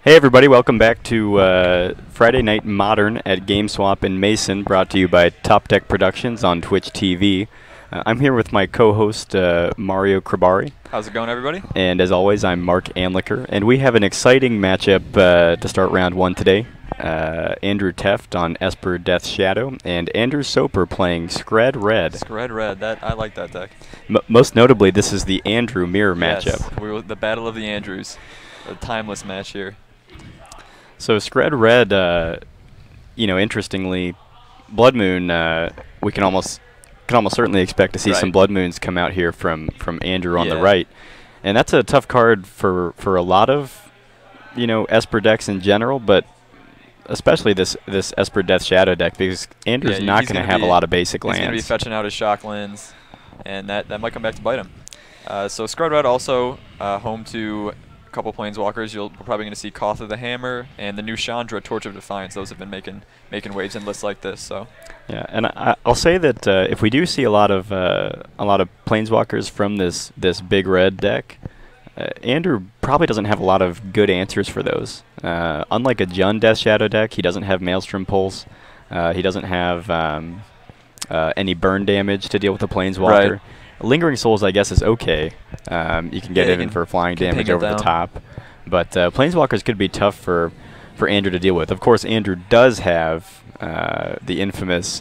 Hey everybody, welcome back to Friday Night Modern at GameSwap in Mason, brought to you by Top Tech Productions on Twitch TV. I'm here with my co-host Mario Krabari. How's it going, everybody? And as always, I'm Mark Amlicher, and we have an exciting matchup to start round one today. Andrew Tefft on Esper Death Shadow, and Andrew Soper playing Skred Red. Skred Red, I like that deck. Most notably, this is the Andrew Mirror matchup. Yes, the Battle of the Andrews. A timeless match here. So Skred Red, interestingly, Blood Moon, we can almost certainly expect to see some Blood Moons come out here from Andrew on the right, and that's a tough card for a lot of Esper decks in general, but especially this Esper Death Shadow deck, because Andrew's not going to have a lot of basic lands. He's going to be fetching out his shock lands, and that might come back to bite him. So Skred Red also home to couple planeswalkers. We're probably going to see Koth of the Hammer and the new Chandra, Torch of Defiance. Those have been making waves in lists like this. So yeah, and I'll say that if we do see a lot of planeswalkers from this big red deck, Andrew probably doesn't have a lot of good answers for those. Unlike a Jund Death Shadow deck, he doesn't have Maelstrom Pulse. He doesn't have any burn damage to deal with the planeswalker. Right. Lingering Souls, I guess, is okay. You can get it in for flying damage over the top. But Planeswalkers could be tough for Andrew to deal with. Of course, Andrew does have the infamous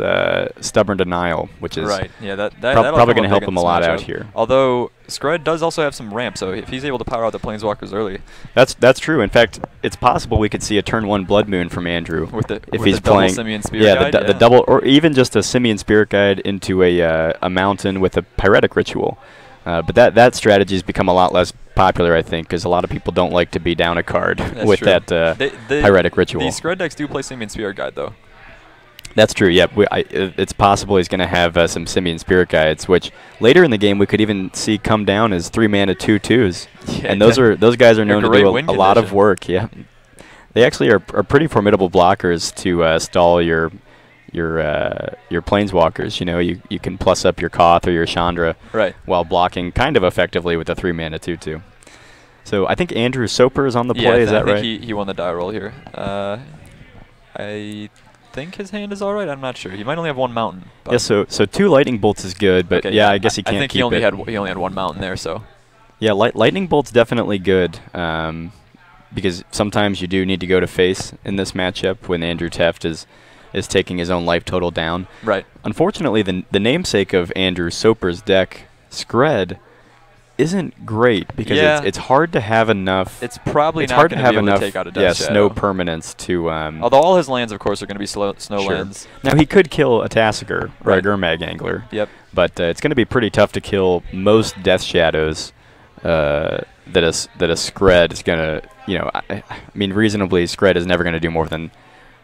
Stubborn Denial, which is probably going to help him a lot out here. Although, Skred does also have some ramp, so if he's able to power out the Planeswalkers early. That's true. In fact, it's possible we could see a turn 1 Blood Moon from Andrew if he's playing Simian Spirit Guide. The double, or even just a Simian Spirit Guide into a mountain with a Pyretic Ritual. But that strategy has become a lot less popular, I think, because a lot of people don't like to be down a card with that Pyretic Ritual. The Skred decks do play Simian Spirit Guide, though. That's true, yep. It's possible he's going to have some Simian Spirit Guides, which later in the game we could even see come down as 3-mana 2/2s. Yeah, and those guys are known to do a lot of work, yeah. They actually are pretty formidable blockers to stall your planeswalkers. You can plus up your Koth or your Chandra while blocking kind of effectively with a 3-mana 2/2. So I think Andrew Soper is on the play, is that right? Yeah, he won the die roll here. I think his hand is all right. I'm not sure. He might only have one mountain. Yeah, so 2 lightning bolts is good, but I guess he can't I think keep he only had one mountain there, so. Yeah, lightning bolt's definitely good, because sometimes you do need to go to face in this matchup when Andrew Tefft is taking his own life total down. Right. Unfortunately, the namesake of Andrew Soper's deck, Skred, isn't great because it's hard to have enough. It's probably not going to be able to take out a Death Shadow. Snow permanents to. Although all his lands, of course, are going to be snow lands. Now he could kill a Tassiger or a Gurmag Angler. Yep. But it's going to be pretty tough to kill most Death Shadows. That a Skred is going to, I mean, reasonably, Skred is never going to do more than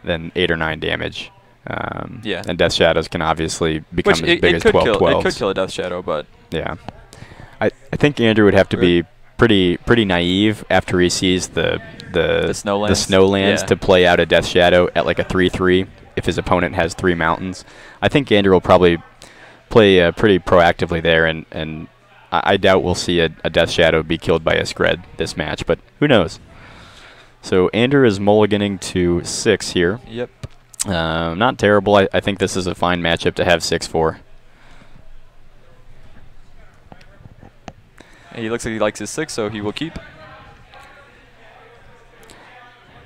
8 or 9 damage. And Death Shadows can obviously become as big as 12/12s. It could kill a Death Shadow, but yeah. I think Andrew would have to be pretty naive after he sees the Snowlands to play out a Death Shadow at like a 3/3 if his opponent has 3 mountains. I think Andrew will probably play pretty proactively there, and I doubt we'll see a Death Shadow be killed by a Skred this match, but who knows. So Andrew is mulliganing to 6 here. Yep. Not terrible. I think this is a fine matchup to have 6-4. He looks like he likes his 6, so he will keep.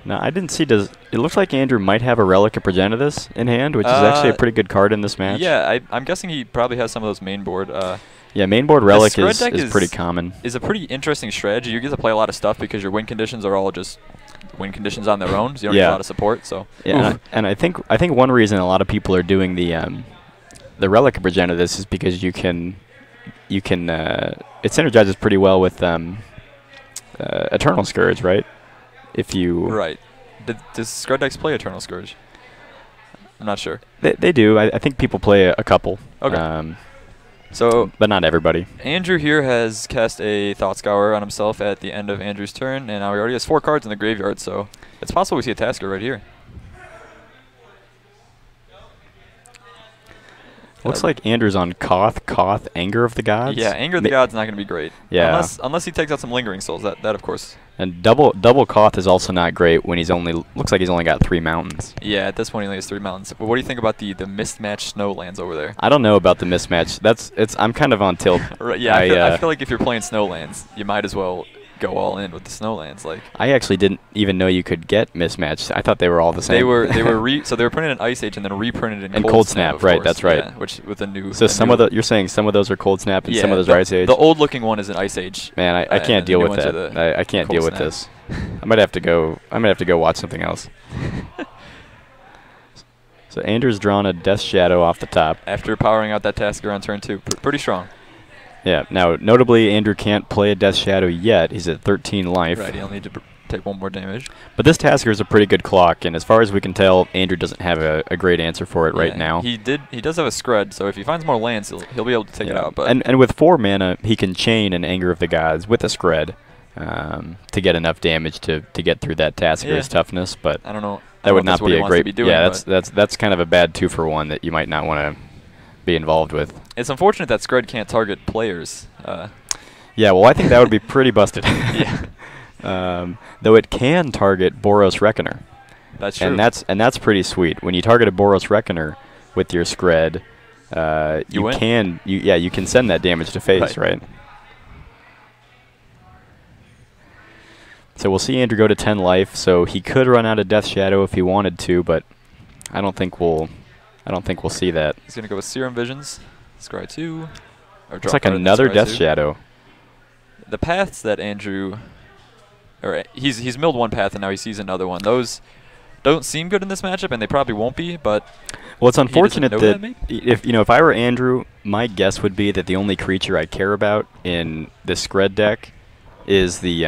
Now, I didn't see. It looks like Andrew might have a Relic of Progenitus in hand, which is actually a pretty good card in this match. Yeah, I'm guessing he probably has some of those main board. Yeah, main board Relic is pretty common. Is a pretty interesting strategy. You get to play a lot of stuff because your win conditions are all just win conditions on their own, so you don't need a lot of support. So yeah, and I think one reason a lot of people are doing the Relic of Progenitus is because you can it synergizes pretty well with Eternal Scourge, right? If you does Skred decks play Eternal Scourge? I'm not sure. They do. I think people play a couple. Okay. But not everybody. Andrew here has cast a Thought Scour on himself at the end of Andrew's turn, and now he already has 4 cards in the graveyard, so it's possible we see a Tasker right here. Looks like Andrew's on Koth, Anger of the Gods. Yeah, Anger of the Gods not going to be great. Yeah. Unless he takes out some Lingering Souls. That of course. And double Koth is also not great when he's only looks like he's only got 3 mountains. Yeah, at this point he only has 3 mountains. But what do you think about the mismatched snowlands over there? I don't know about the mismatch. I'm kind of on tilt. Right, yeah, I feel like if you're playing snowlands, you might as well go all in with the snowlands. Like, I actually didn't even know you could get mismatched. I thought they were all the same. They were so they were printed in Ice Age and then reprinted in Cold Snap. Right, that's right. Yeah, which with a new. So you're saying some of those are Cold Snap and some of those are Ice Age. The old looking one is an Ice Age. Man, I can't deal with that. I can't deal with this. I might have to go watch something else. So Andrew's drawn a Death Shadow off the top after powering out that Tasker on turn 2. Pretty strong. Yeah. Now, notably, Andrew can't play a Death Shadow yet. He's at 13 life. Right. He'll need to take 1 more damage. But this Tasker is a pretty good clock, and as far as we can tell, Andrew doesn't have a great answer for it right now. He does have a Skred, so if he finds more lands, he'll be able to take it out. But and with 4 mana, he can chain an Anger of the Gods with a Skred to get enough damage to get through that Tasker's toughness. But I don't know. That would not be a great. Yeah, that's kind of a bad 2-for-1 that you might not want to be involved with. It's unfortunate that Skred can't target players. Yeah, well, I think that would be pretty busted. Yeah. Though it can target Boros Reckoner. That's true. And that's pretty sweet. When you target a Boros Reckoner with your Skred, you can send that damage to face, right? So we'll see Andrew go to 10 life. So he could run out of Death Shadow if he wanted to, but I don't think we'll see that. He's gonna go with Serum Visions, Scry 2. It's like another Death Shadow. The paths that Andrew, he's milled 1 path and now he sees another one. Those don't seem good in this matchup, and they probably won't be. But well, it's unfortunate that if I were Andrew, my guess would be that the only creature I care about in the Skred deck is the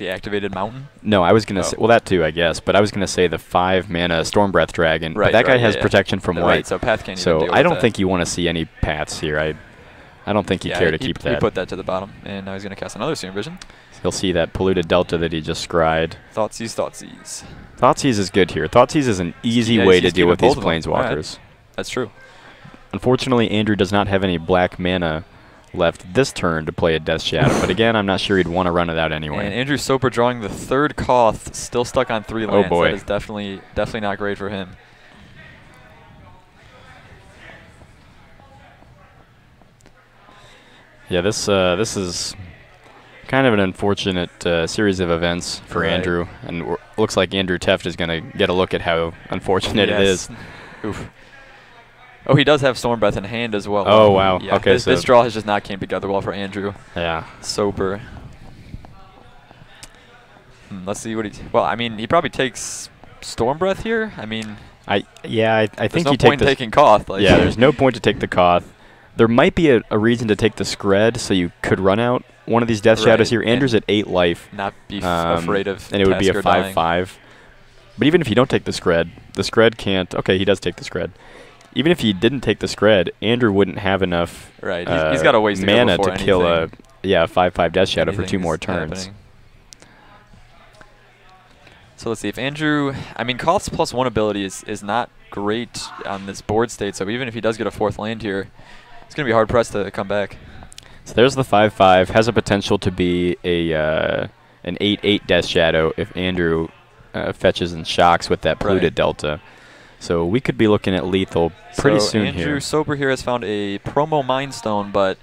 activated mountain. No, I was gonna say, well, that too, I guess, but I was gonna say the 5 mana Stormbreath Dragon. Right, but that guy has protection from white. Right, so path can't even deal I don't with think you want to see any paths here. I don't think you care to keep that. He put that to the bottom, and now he's gonna cast another Serum Vision. He'll see that polluted Delta that he just scried. Thoughtseize. Thoughtseize is good here. Thoughtseize is an easy way to deal with these Planeswalkers. Right. That's true. Unfortunately, Andrew does not have any black mana left this turn to play a Death Shadow, but again, I'm not sure he'd want to run it out anyway. And Andrew Soper drawing the 3rd Koth, still stuck on 3 lands. Oh boy. That is definitely not great for him. Yeah, this is kind of an unfortunate series of events for Andrew, and looks like Andrew Tefft is going to get a look at how unfortunate it is. Oof. Oh, he does have Stormbreath in hand as well. Oh, wow. Yeah, okay, this draw has just not came together well for Andrew. Yeah. Soper. Let's see what he... Well, I mean, he probably takes Stormbreath here. I mean... I think no point in taking Koth. Like yeah, there's no point to take the Koth. There might be a reason to take the Skred, so you could run out one of these Death Shadows here. Andrew's at 8 life. Not be afraid of and it would be a 5/5. But even if you don't take the Skred can't... Okay, he does take the Skred. Even if he didn't take the Skred, Andrew wouldn't have enough he's got a ways to mana go to kill a 5/5 Death Shadow for 2 more turns. Happening. So let's see if Andrew... I mean, Koth's +1 ability is not great on this board state, so even if he does get a 4th land here, it's going to be hard-pressed to come back. So there's the 5/5. Has a potential to be an 8/8 Death Shadow if Andrew fetches and shocks with that polluted Delta. So we could be looking at lethal pretty soon here. Andrew Soper here has found a promo Mind Stone, but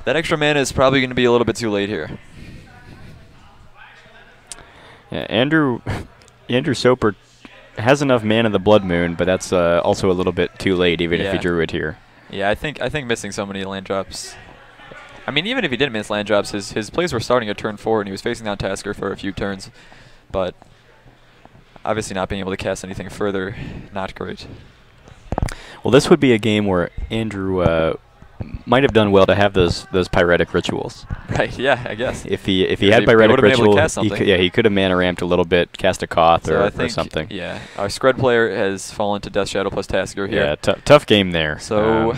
that extra mana is probably going to be a little bit too late here. Yeah, Andrew Soper has enough mana the Blood Moon, but that's also a little bit too late even if he drew it here. Yeah, I think missing so many land drops. I mean, even if he didn't miss land drops, his plays were starting at turn 4, and he was facing down Tasker for a few turns. But obviously not being able to cast anything further, not great. Well, this would be a game where Andrew might have done well to have those Pyretic Rituals. Right, yeah, I guess. If he had Pyretic Ritual, he could have mana ramped a little bit, cast a Koth or something. Yeah, our Skred player has fallen to Death Shadow plus Tasker here. Yeah, tough game there. So,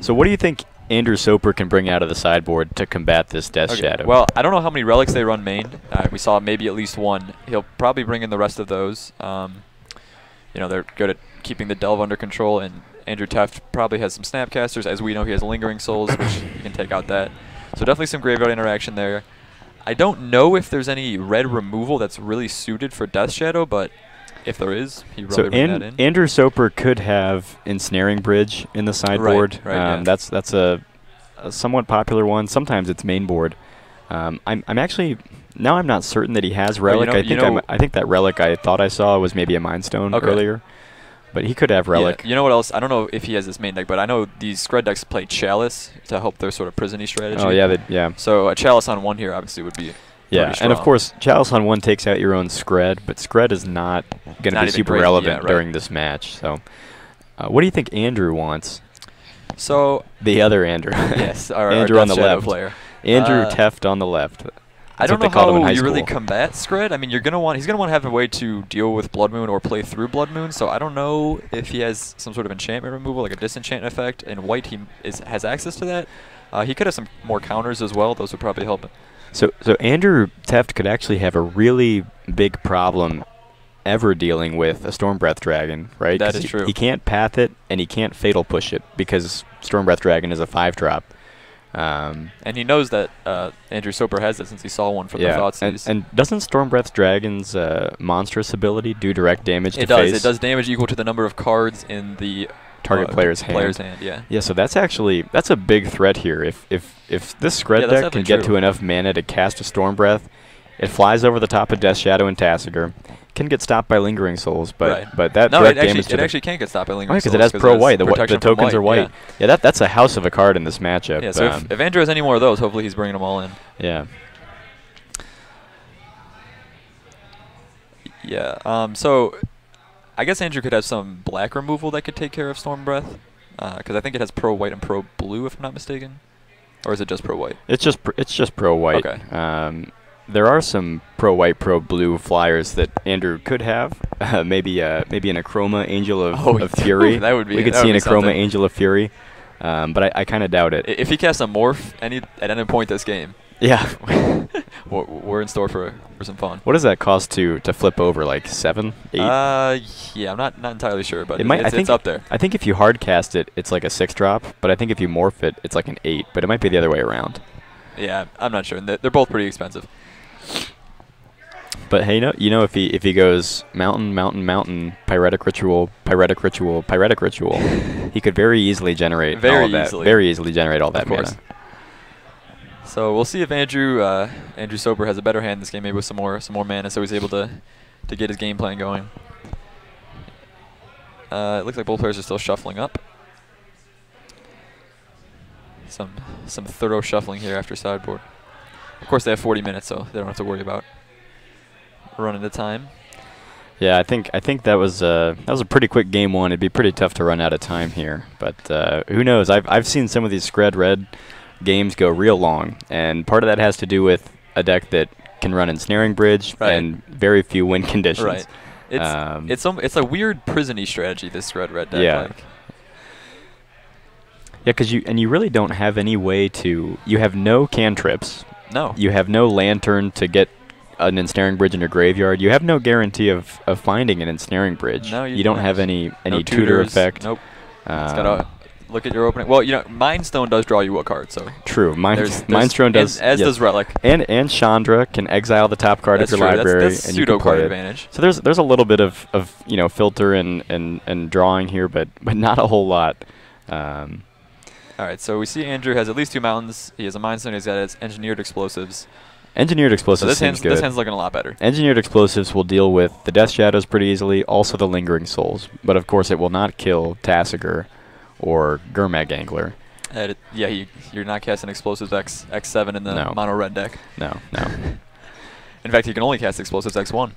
so what do you think Andrew Soper can bring out of the sideboard to combat this Death Shadow? Well, I don't know how many relics they run main. We saw maybe at least 1. He'll probably bring in the rest of those. They're good at keeping the Delve under control, and Andrew Tefft probably has some Snapcasters. As we know, he has Lingering Souls, which you can take out that. So definitely some graveyard interaction there. I don't know if there's any red removal that's really suited for Death Shadow, but if there is, he probably bring that in. Andrew Soper could have Ensnaring Bridge in the sideboard. Right, That's a somewhat popular one. Sometimes it's main board. I'm actually now I'm not certain that he has Relic. I think that Relic I thought I saw was maybe a Mind Stone earlier. But he could have Relic. Yeah. You know what else? I don't know if he has this main deck, but I know these Skred decks play Chalice to help their sort of prison-y strategy. Oh, yeah. Yeah. So a Chalice on 1 here obviously would be pretty strong. And of course, Chalice on 1 takes out your own Skred, but Skred is not going to be super relevant during this match. So what do you think Andrew wants? So the other Andrew. Yes, Andrew our on the left. Player. Andrew Tefft on the left. I don't know how you really combat Skred. I mean, he's gonna want to have a way to deal with Blood Moon or play through Blood Moon. So I don't know if he has some sort of enchantment removal, like a disenchant effect. And white, he has access to that. He could have some more counters as well. Those would probably help him. So Andrew Tefft could actually have a really big problem ever dealing with a Stormbreath Dragon, right? That is true. He can't path it and he can't Fatal Push it because Stormbreath Dragon is a 5-drop. And he knows that Andrew Soper has it since he saw one from the Thoughtseize. And doesn't Stormbreath Dragon's monstrous ability do direct damage to face? It does. It does damage equal to the number of cards in the target player's hand. Yeah, so that's a big threat here. If this Skred deck can get to enough mana to cast a Stormbreath, it flies over the top of Death Shadow and Tasigur. Can get stopped by Lingering Souls, but that direct damage it actually can't get stopped by Lingering Souls. Because it has pro white. The tokens are white. Yeah, that's a house of a card in this matchup. Yeah, so if Andrew has any more of those, hopefully he's bringing them all in. Yeah. Yeah. So I guess Andrew could have some black removal that could take care of Stormbreath, because I think it has pro white and pro blue, if I'm not mistaken, or is it just pro white? It's just pro white. Okay. There are some pro-white, pro-blue flyers that Andrew could have. Maybe an Achroma Angel of Fury. That would be. We could see an Achroma Angel of Fury, but I kind of doubt it. If he casts a Morph at any point this game, yeah, we're in store for some fun. What does that cost to flip over? Like 7, 8? Yeah, I'm not entirely sure, but it's up there. I think if you hard cast it, it's like a 6-drop, but I think if you morph it, it's like an 8. But it might be the other way around. Yeah, I'm not sure. They're both pretty expensive. But hey, you know, if he goes mountain, pyretic ritual, he could very easily generate all that mana. So we'll see if Andrew Soper has a better hand this game, maybe with some more mana, so he's able to get his game plan going. It looks like both players are still shuffling up. Some thorough shuffling here after sideboard. Of course, they have 40 minutes, so they don't have to worry about running the time. Yeah, I think that was a pretty quick game one. It'd be pretty tough to run out of time here, but who knows? I've seen some of these Skred Red games go real long, and part of that has to do with a deck that can run Ensnaring Bridge and very few win conditions. Right. It's a weird prison-y strategy, this Skred Red deck. Yeah. Yeah, because you really don't have any way to. You have no cantrips. No. You have no lantern to get an Ensnaring Bridge in your graveyard. You have no guarantee of finding an Ensnaring Bridge. No, you don't have any no tutor effect. Nope. It's gotta look at your opening. Well, you know, Mind Stone does draw you a card, so. True. Mind Stone does. As does Relic. And Chandra can exile the top card of your library, that's and you can play card it. advantage. So there's a little bit of filter and drawing here, but not a whole lot. All right, so we see Andrew has at least 2 mountains. He has a Mind Stone. He's got his Engineered Explosives. Engineered Explosives seems good. This hand's looking a lot better. Engineered Explosives will deal with the Death Shadows pretty easily, also the Lingering Souls. But of course, it will not kill Tasigur or Gurmag Angler. You're not casting Explosives X7 in the mono red deck. No. In fact, you can only cast Explosives X1.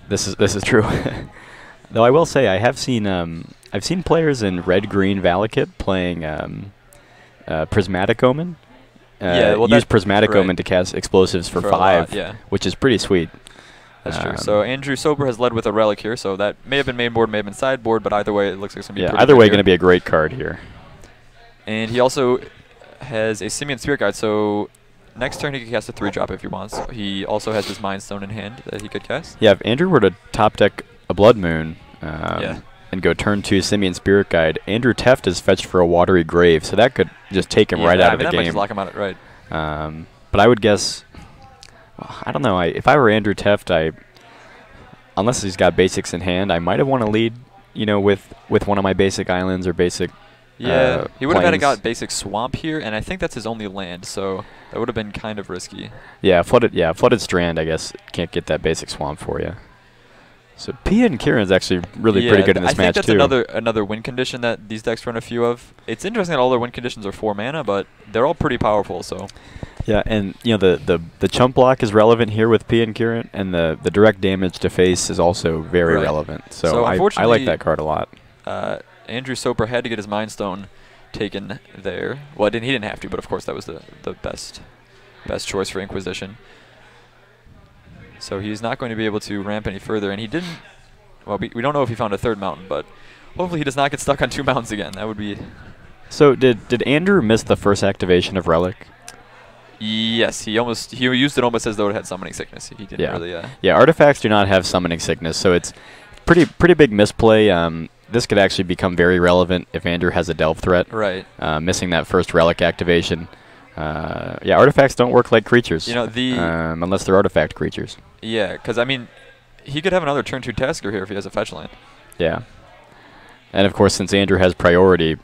This is true. Though I will say I have seen I've seen players in red-green Valakut playing Prismatic Omen. Use Prismatic Omen to cast Explosives for 5, which is pretty sweet. That's true. So Andrew Soper has led with a Relic here, so that may have been main board, may have been sideboard, but either way, it looks like it's going to be pretty either way, going to be a great card here. And he also has a Simian Spirit Guide, so next turn he can cast a 3-drop if he wants. He also has this Mind Stone in hand that he could cast. Yeah, if Andrew were to top deck a Blood Moon, and go turn 2 Simian Spirit Guide, Andrew Tefft is fetched for a Watery Grave, so that could just take him right out of the game. Might just lock him out, right. But I would guess I don't know. If I were Andrew Tefft, unless he's got basics in hand, I might have want to lead, you know, with one of my basic islands or basic. Yeah, he would have had to got basic swamp here, and I think that's his only land, so that would have been kind of risky. Yeah, flooded strand. I guess can't get that basic swamp for you. So Pia and Kieran's actually really pretty good in this match too. I think that's another win condition that these decks run a few of. It's interesting that all their win conditions are 4 mana, but they're all pretty powerful. So. Yeah, and you know the chump block is relevant here with Pia and Kieran, and the direct damage to face is also very relevant. So I like that card a lot. Andrew Soper had to get his Mind Stone taken there. Well, he didn't have to, but of course that was the best choice for Inquisition. So he's not going to be able to ramp any further, and he didn't. Well, we don't know if he found a 3rd mountain, but hopefully he does not get stuck on 2 mountains again. That would be. So did Andrew miss the first activation of Relic? Yes, he used it almost as though it had summoning sickness. He didn't really. Yeah, artifacts do not have summoning sickness, so it's pretty big misplay. This could actually become very relevant if Andrew has a delve threat. Right. Missing that first Relic activation. Yeah, artifacts don't work like creatures. You know unless they're artifact creatures. Yeah, because I mean, he could have another turn 2 Tasker here if he has a fetch land. Yeah. And of course, since Andrew has priority,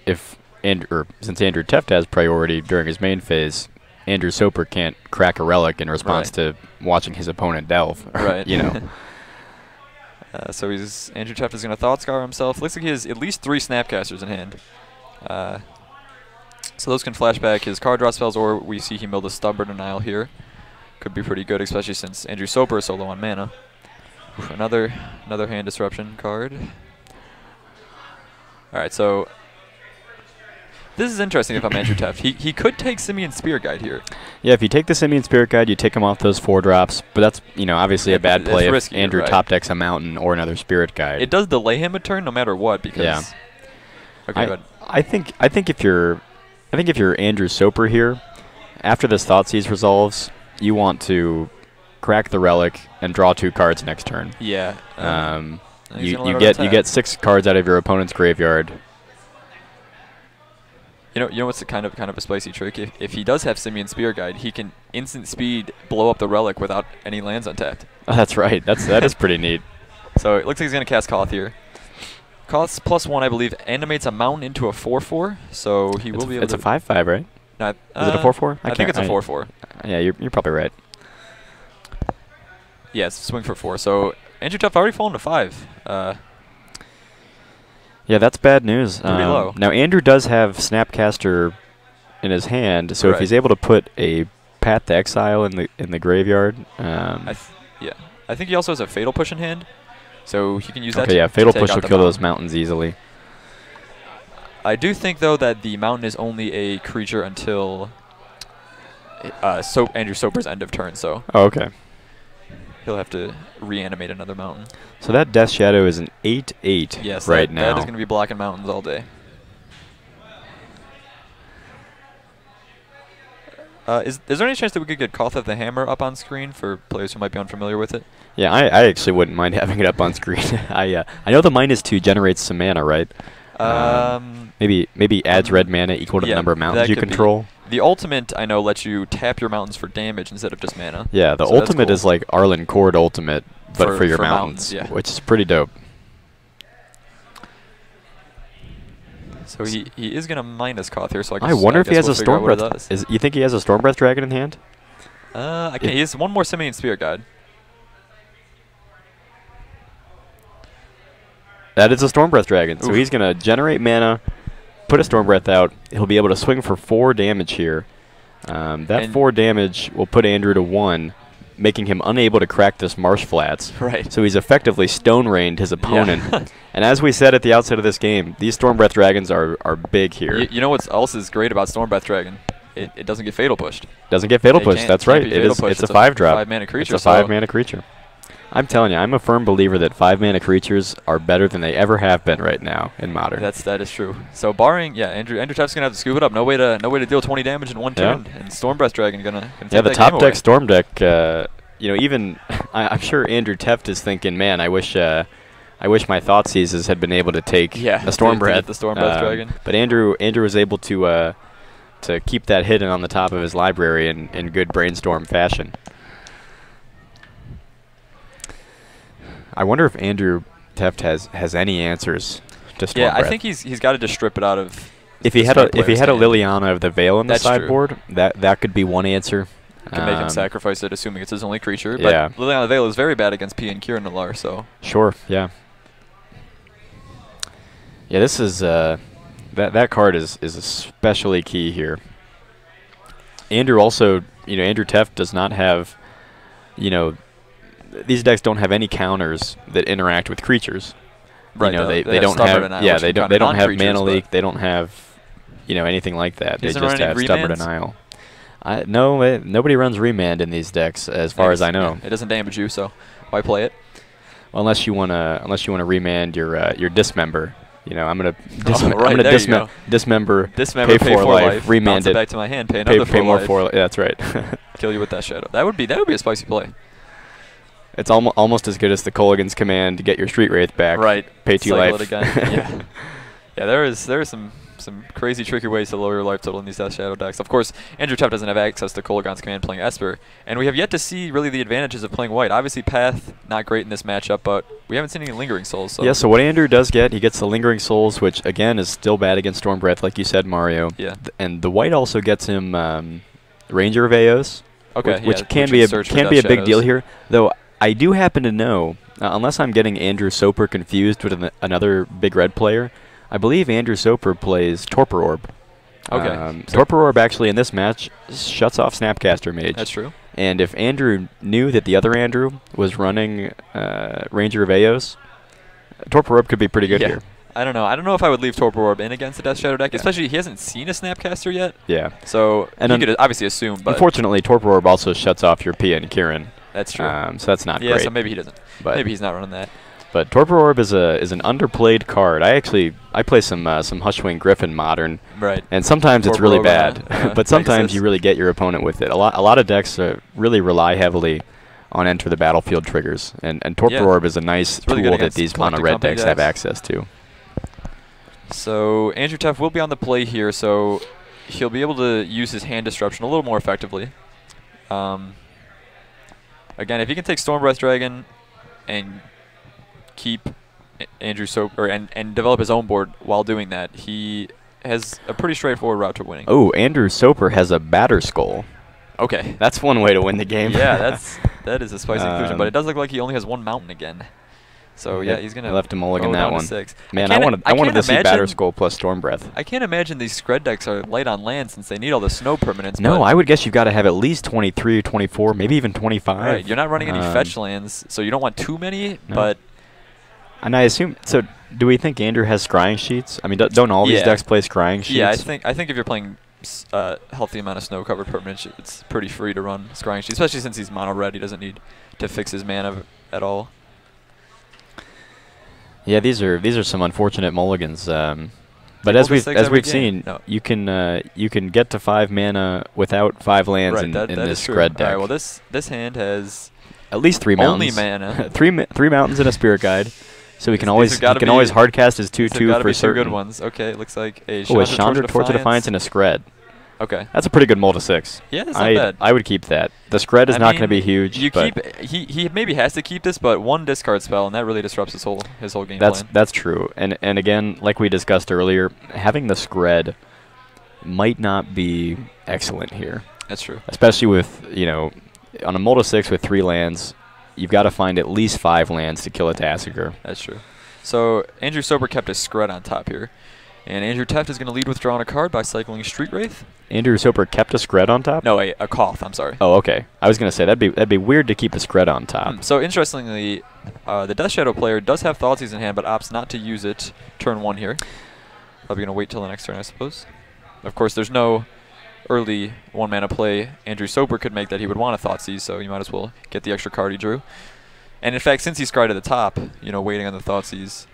since Andrew Tefft has priority during his main phase, Andrew Soper can't crack a Relic in response to watching his opponent delve. Right. You know. So Andrew Tefft is going to Thought Scour himself. Looks like he has at least 3 Snapcasters in hand. So those can flash back his card draw spells, or we see he milled a Stubborn Denial here. Could be pretty good, especially since Andrew Soper is so low on mana. Another hand disruption card. All right, so this is interesting if I'm Andrew Tefft. He could take Simian Spirit Guide here. Yeah, if you take the Simian Spirit Guide, you take him off those 4 drops, but that's obviously a bad play if risky, Andrew top decks a mountain or another Spirit Guide. It does delay him a turn no matter what because. Yeah. Okay, go ahead. I think if you're Andrew Soper here, after this Thoughtseize resolves, you want to crack the Relic and draw 2 cards next turn. Yeah. You get 6 cards out of your opponent's graveyard. You know what's kind of a spicy trick? If he does have Simian Spear Guide, he can instant speed blow up the Relic without any lands untapped. Oh, that's right. That is pretty neat. So it looks like he's going to cast Koth here. Koth's +1, I believe, animates a mountain into a 4/4, so he will be able to... It's a 5/5, right? No, is it a 4/4? I think it's a 4/4. Yeah, you're probably right. Yeah, it's swing for 4. So Andrew Tefft already fallen to 5. Yeah, that's bad news. Pretty low. Now, Andrew does have Snapcaster in his hand, so if he's able to put a Path to Exile in the graveyard... I think he also has a Fatal Push in hand, so he can use that to Fatal Push will kill those mountains easily. I do think, though, that the mountain is only a creature until Andrew Soper's end of turn, so... Oh, okay. He'll have to reanimate another mountain. So that Death Shadow is an 8/8 yes, right now. That is going to be blocking mountains all day. Is there any chance that we could get Koth of the Hammer up on screen for players who might be unfamiliar with it? Yeah, I actually wouldn't mind having it up on screen. I know the -2 generates some mana, right? Maybe adds red mana equal to the number of mountains you control. The ultimate, I know, lets you tap your mountains for damage instead of just mana. Yeah, the ultimate is like Arlen Cord ultimate, but for your mountains, which is pretty dope. So he is going to minus Koth here, so I wonder if he has a Stormbreath. You think he has a Stormbreath Dragon in hand? He has one more Simian Spirit Guide. That is a Stormbreath Dragon. Oof. So he's going to generate mana, put a Stormbreath out. He'll be able to swing for 4 damage here. That 4 damage will put Andrew to 1, making him unable to crack this Marsh Flats. Right. So he's effectively Stone Rained his opponent. Yeah. And as we said at the outset of this game, these Stormbreath Dragons are big here. You know what else is great about Stormbreath Dragon? It doesn't get Fatal Pushed. Doesn't get Fatal Pushed. That's right. It's a 5-drop. 5-mana creature. It's a 5-mana creature. I'm telling you, I'm a firm believer that 5-mana creatures are better than they ever have been right now in Modern. That is true. So barring, Andrew Tefft's gonna have to scoop it up. No way to deal 20 damage in one turn. And Stormbreath Dragon gonna take the that top game deck away. Storm deck. Even I'm sure Andrew Tefft is thinking, man, I wish my Thoughtseizes had been able to take a Stormbreath. The Stormbreath Dragon. But Andrew was able to keep that hidden on the top of his library in good brainstorm fashion. I wonder if Andrew Tefft has any answers to Storm Yeah, Breath. I think he's got to just strip it out of. If he had a Liliana of the Veil in the sideboard, that could be one answer. Can make him sacrifice it, assuming it's his only creature. Yeah. But Liliana of the Veil is very bad against P and Kieran Nalar, so. Sure. Yeah. Yeah. This is that card is especially key here. Andrew also, Andrew Tefft does not have, these decks don't have any counters that interact with creatures. Right. They don't have. Yeah. They don't have Mana Leak. They don't have. Anything like that. They just have Stubborn Denial. No, nobody runs Remand in these decks, as far as I know. Yeah, it doesn't damage you, so why play it? Well, unless you wanna remand your Dismember. I'm gonna dismember, pay 4 life, remand it back to my hand, pay another pay more life. 4 life. Yeah, that's right. Kill you with that shadow. That would be a spicy play. It's almost as good as the Kolaghan's command to get your Street Wraith back. Right. Pay 2 life. It again. Yeah. Yeah. There is some crazy tricky ways to lower your life total in these Death Shadow decks. Of course, Andrew Tefft doesn't have access to Kolaghan's command playing Esper, and we have yet to see really the advantages of playing white. Obviously, Path not great in this matchup, but we haven't seen any Lingering Souls. So. Yeah. So what Andrew does get, he gets the Lingering Souls, which again is still bad against Storm Breath, like you said, Mario. Yeah. And the white also gets him Ranger of Eos. Okay. Which can be a big deal here, though. I do happen to know, unless I'm getting Andrew Soper confused with another big red player, I believe Andrew Soper plays Torpor Orb. Okay. Torpor Orb actually in this match shuts off Snapcaster Mage. That's true. And if Andrew knew that the other Andrew was running Ranger of Eos, Torpor Orb could be pretty good here. I don't know. I don't know if I would leave Torpor Orb in against the Death Shadow deck, especially he hasn't seen a Snapcaster yet. Yeah. So you could obviously assume. But unfortunately, Torpor Orb also shuts off your Pia and Kieran. That's true. So that's not great. Yeah, so maybe he doesn't. But maybe he's not running that. But Torpor Orb is an underplayed card. I play some Hushwing Griffin Modern. Right. And sometimes it's really bad, but sometimes you really get your opponent with it. A lot of decks really rely heavily on enter the battlefield triggers, and Torpor Orb is a nice tool that these mono red decks have access to. So Andrew Tefft will be on the play here, so he'll be able to use his hand disruption a little more effectively. Again, if he can take Storm Breath Dragon and keep Andrew Soper and develop his own board while doing that, he has a pretty straightforward route to winning. Oh, Andrew Soper has a Batter Skull. Okay. That's one way to win the game. Yeah, that is a spicy conclusion, but it does look like he only has one mountain again. So yeah, he's gonna left a mulligan that one. 6. Man, I wanted to see Batter Skull plus Storm Breath. I can't imagine these Skred decks are light on land since they need all the snow permanents. No, I would guess you've got to have at least 23 or 24, maybe even 25. Right, you're not running any fetch lands, so you don't want too many. No. But and I assume so. Do we think Andrew has scrying sheets? I mean, don't all these decks play scrying sheets? Yeah, I think if you're playing healthy amount of snow covered permanents, it's pretty free to run scrying sheets, especially since he's mono red. He doesn't need to fix his mana at all. Yeah, these are some unfortunate mulligans. But as we've seen, you can get to 5 mana without 5 lands in this Skred deck. All right, well this hand has at least 3 mountains. Only mana. 3 mountains and a Spirit Guide. So he can always hardcast his 2/2 for certain. 2 good ones. Okay, it looks like a Chandra Torch of Defiance and a Skred. Okay. That's a pretty good mull to 6. Yeah, that's not bad. I would keep that. The Skred is not going to be huge. He maybe has to keep this, but one discard spell, and that really disrupts his whole game plan. That's true. And again, like we discussed earlier, having the Skred might not be excellent here. That's true. Especially with, on a mull to 6 with 3 lands, you've got to find at least 5 lands to kill a Tassiger. That's true. So Andrew Soper kept his Skred on top here. And Andrew Tefft is going to lead with drawing a card by cycling Street Wraith. Andrew Soper kept a Skred on top? No, a Koth, I'm sorry. Oh, okay. I was going to say, that'd be weird to keep a Skred on top. So interestingly, the Death Shadow player does have Thoughtseize in hand, but opts not to use it turn 1 here. Probably going to wait till the next turn, I suppose. Of course, there's no early 1-mana play Andrew Soper could make that he would want a Thoughtseize, so you might as well get the extra card he drew. And in fact, since he's Skred at the top, waiting on the Thoughtseize,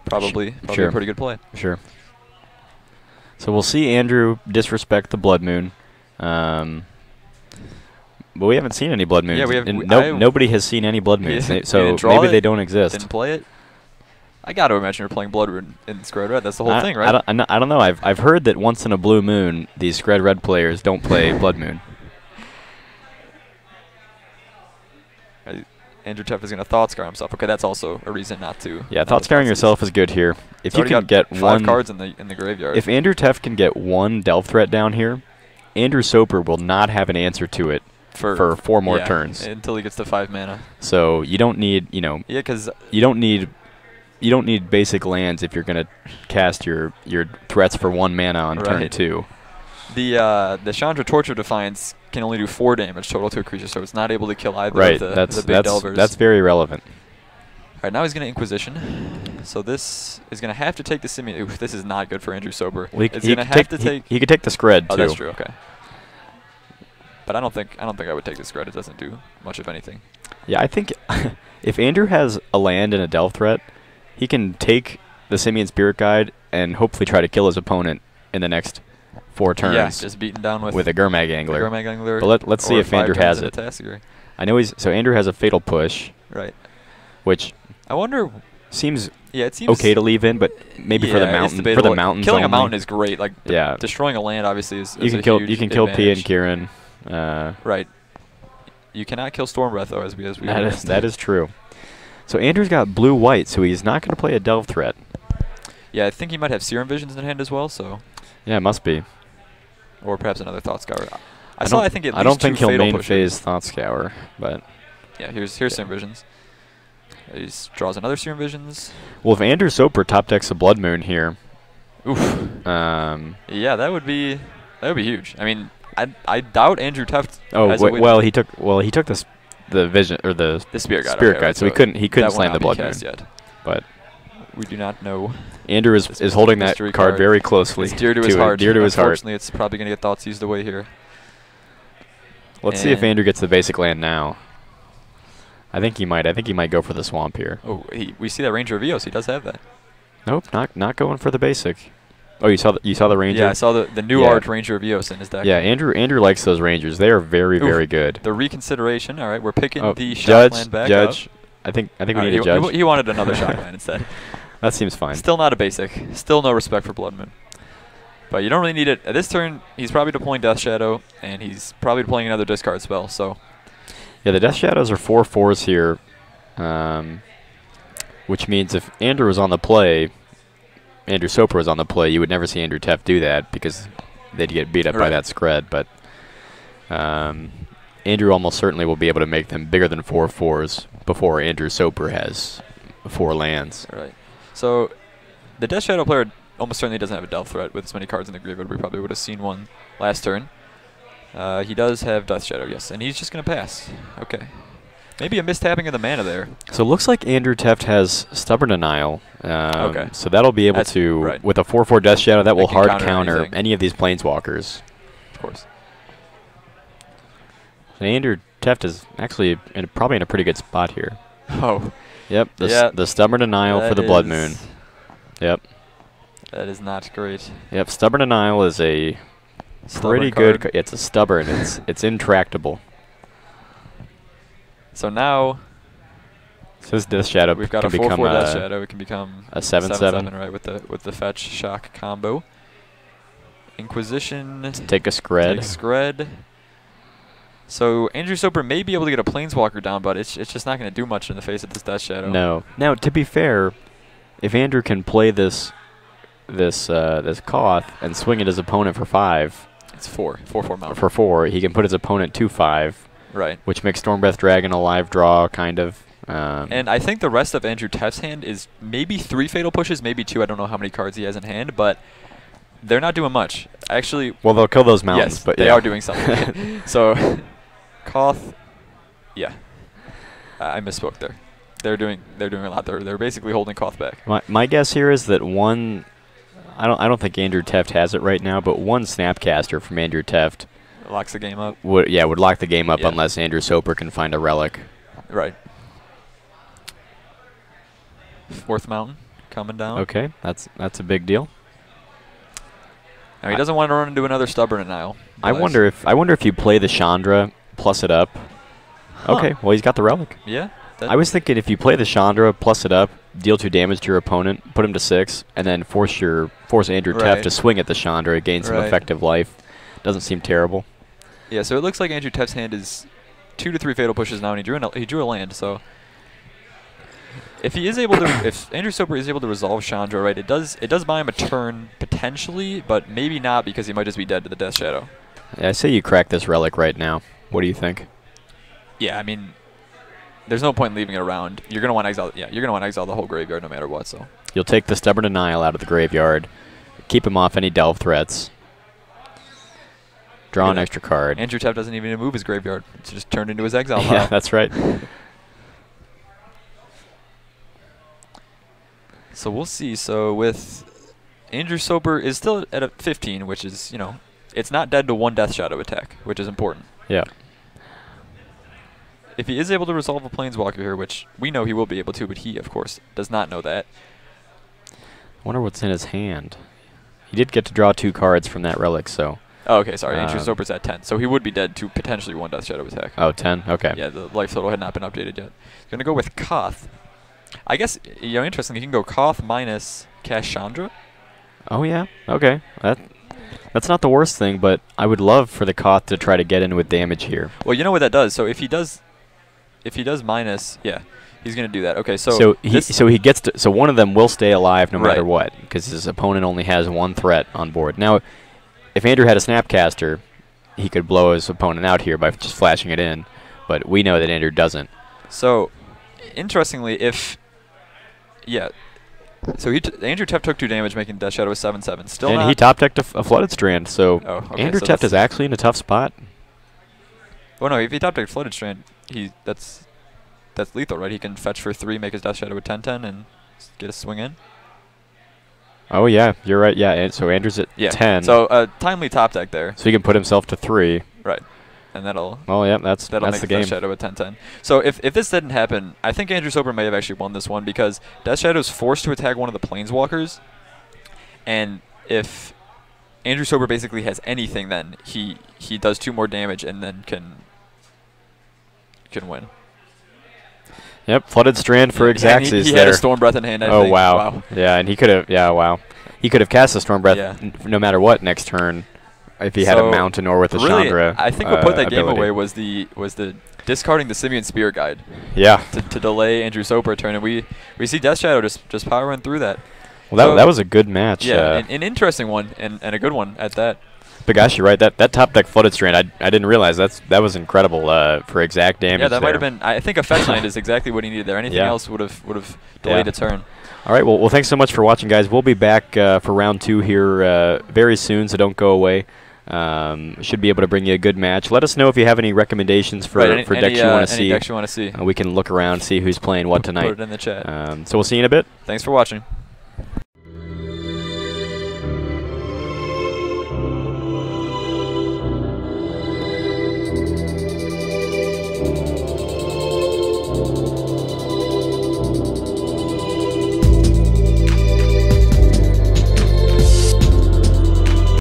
probably a pretty good play. Sure. So we'll see Andrew disrespect the Blood Moon. But we haven't seen any Blood Moons. Yeah, nobody has seen any Blood Moons, so maybe they don't exist. Didn't play it? I got to imagine you're playing Blood Moon in Skred Red. That's the whole thing, right? I don't know. I've heard that once in a blue moon, these Skred Red players don't play Blood Moon. Andrew Tefft is going to thought scar himself. Okay, that's also a reason not to. Yeah, thought scarring yourself is good here. If you can get 5 cards in the graveyard. If Andrew Tefft can get 1 Delve threat down here, Andrew Soper will not have an answer to it for 4 more turns until he gets to 5 mana. So you don't need, Yeah, because you don't need basic lands if you're gonna cast your threats for 1 mana on turn 2. The Chandra Torch of Defiance can only do 4 damage total to a creature, so it's not able to kill either of the big delvers. That's very relevant. All right, now he's going to Inquisition. So this is going to have to take the Simian. Oof, this is not good for Andrew Soper. Well, he could take the Skred too. Oh, that's true. Okay. But I don't think I would take the Skred. It doesn't do much of anything. Yeah, I think if Andrew has a land and a Delve threat, he can take the Simian Spirit Guide and hopefully try to kill his opponent in the next 4 turns. Yeah, just beaten down with a Gurmag Angler. Gurmag Angler. But let's see if Andrew has it. I know so Andrew has a Fatal Push. Right. Which I wonder seems it seems okay to leave in, but maybe for the mountain mountains killing only. A mountain is great. Like destroying a land obviously is you can kill Pia and Kieran. Right. You cannot kill Stormbreath though, as we that is true. So Andrew's got blue-white, so he's not going to play a Delve threat. Yeah, I think he might have Serum Visions in hand as well. So. Yeah, it must be. Or perhaps another Thought Scour. I don't think he'll main phase Thought Scour, but yeah, here's Serum Visions. He draws another Serum Visions. Well, if Andrew Soper top decks a Blood Moon here, oof. Yeah, that would be huge. I mean, I doubt Andrew Tefft. He took the vision or the Spirit Guide. Spirit Guide, so he couldn't slam the Blood Moon yet. But we do not know. Andrew is holding that card very closely. It's dear to his heart. Dear to his heart. Unfortunately, it's probably going to get Thought Seized away here. Let's see if Andrew gets the basic land now. I think he might. I think he might go for the swamp here. Oh, we see that Ranger of Eos. He does have that. Nope, not going for the basic. Oh, you saw the Ranger? Yeah, I saw the new art Ranger of Eos in his deck. Yeah, Andrew likes those Rangers. They are very very good. The reconsideration. All right, we're picking the shot land back up. I think we need a Judge. He wanted another shot land instead. That seems fine. Still not a basic. Still no respect for Blood Moon. But you don't really need it. At this turn, he's probably deploying Death Shadow, and he's probably deploying another discard spell. So. Yeah, the Death Shadows are 4/4s here, which means if Andrew was on the play, Andrew Soper was on the play, you would never see Andrew Tefft do that because they'd get beat up by that Skred. But Andrew almost certainly will be able to make them bigger than 4/4s before Andrew Soper has 4 lands. Right. So the Death Shadow player almost certainly doesn't have a Delve threat with as many cards in the graveyard. We probably would have seen one last turn. He does have Death Shadow, yes, and he's just going to pass. Okay. Maybe a mistapping of the mana there. So it looks like Andrew Tefft has Stubborn Denial. Okay. So that'll be able to, with a 4/4 Death Shadow, that will hard counter any of these Planeswalkers. Of course. And Andrew Tefft is actually probably in a pretty good spot here. Oh. Yep, the Stubborn Denial for the Blood Moon. Yep. That is not great. Yep, Stubborn Denial is a pretty good. It's a stubborn. It's intractable. So now, this Death Shadow we've got a 4/4 Death Shadow. It can become a 7/7, right, with the fetch shock combo. Inquisition. Take a Skred. So Andrew Soper may be able to get a Planeswalker down, but it's just not going to do much in the face of this Death Shadow. No. Now, to be fair, if Andrew can play this Koth and swing at his opponent for 5, it's 4/4 mountain. For 4, he can put his opponent to 5. Right. Which makes Stormbreath Dragon a live draw, kind of. And I think the rest of Andrew Teff's hand is maybe 3 Fatal Pushes, maybe 2. I don't know how many cards he has in hand, but they're not doing much. Actually. Well, they'll kill those mountains. Yes, but they are doing something. So, Koth, yeah. I misspoke there. They're doing a lot. They're basically holding Koth back. My guess here is that one. I don't think Andrew Tefft has it right now, but one Snapcaster from Andrew Tefft locks the game up. Would lock the game up unless Andrew Soper can find a relic. Right. 4th mountain coming down. Okay, that's a big deal. Now he doesn't want to run into another Stubborn Denial. I wonder if you play the Chandra, plus it up. Huh. Okay, well he's got the relic. Yeah. I was thinking if you play the Chandra, plus it up, deal 2 damage to your opponent, put him to 6, and then force Andrew Tefft to swing at the Chandra, gain some effective life. Doesn't seem terrible. Yeah, so it looks like Andrew Teff's hand is 2 to 3 fatal pushes now, and he drew a land. So if he is able to, if Andrew Soper is able to resolve Chandra, right, it does buy him a turn potentially, but maybe not because he might just be dead to the Death Shadow. Yeah, I say you crack this relic right now. What do you think? Yeah, I mean, there's no point in leaving it around. You're gonna want to exile. Yeah, you're gonna want to exile the whole graveyard no matter what. So you'll take the Stubborn Denial out of the graveyard, keep him off any delve threats, draw an extra card. Andrew Tefft doesn't even move his graveyard; it's just turned into his exile pile. Yeah, that's right. So we'll see. So with Andrew Soper is still at a 15, which is, you know, it's not dead to 1 Death Shadow attack, which is important. Yeah. If he is able to resolve a Planeswalker here, which we know he will be able to, but he, of course, does not know that. I wonder what's in his hand. He did get to draw 2 cards from that relic, so... Oh, okay, sorry. Andrew Soper's at 10, so he would be dead to potentially 1 Death Shadow attack. Oh, 10? Okay. Yeah, the life total had not been updated yet. He's going to go with Koth. I guess, you know, interestingly, he can go Koth minus cast Chandra. Oh, yeah. Okay. That's not the worst thing, but I would love for the Koth to try to get in with damage here. Well, you know what that does? So if he does minus, yeah, he's going to do that. Okay, so he gets to, so one of them will stay alive no matter what, because his opponent only has 1 threat on board. Now, if Andrew had a Snapcaster, he could blow his opponent out here by just flashing it in, but we know that Andrew doesn't. So, interestingly, yeah, so Andrew Tefft took 2 damage, making Death Shadow a 7/7. Still and not. he top decked a Flooded Strand, so Andrew so Tefft is actually in a tough spot. Oh no, if he top decked Flooded Strand, that's lethal, right? He can fetch for 3, make his Death Shadow a 10/10, and get a swing in. Oh yeah, you're right. Yeah, and so Andrew's at 10. So timely top deck there. So he can put himself to 3. Right. And that'll yeah, that's make the game. Death Shadow a 10/10. So if this didn't happen, I think Andrew Soper may have actually won this one because Death Shadow is forced to attack one of the Planeswalkers, and if Andrew Soper basically has anything, then he does 2 more damage and then can win. Yep, Flooded Strand for Xaxes there. He had a Storm Breath in hand, I think. Wow. Yeah, and he could have, wow. He could have cast a Storm Breath no matter what next turn if he had a Mountain or with a Chandra. I think what put that game away was the discarding the Simian Spear Guide. Yeah. To delay Andrew Soper a turn, and we see Death Shadow just powering through that. Well, that was a good match. Yeah, an interesting one and a good one at that. But gosh, you're right. That top deck Flooded Strand, I didn't realize that was incredible for exact damage. Yeah, that might have been. I think a fetch land is exactly what he needed there. Anything else would have delayed a turn. All right. Well, thanks so much for watching, guys. We'll be back for round 2 here very soon, so don't go away. Should be able to bring you a good match. Let us know if you have any recommendations for decks you want to see. Any decks you want to see. We can look around, see who's playing what tonight. Put it in the chat. So we'll see you in a bit. Thanks for watching.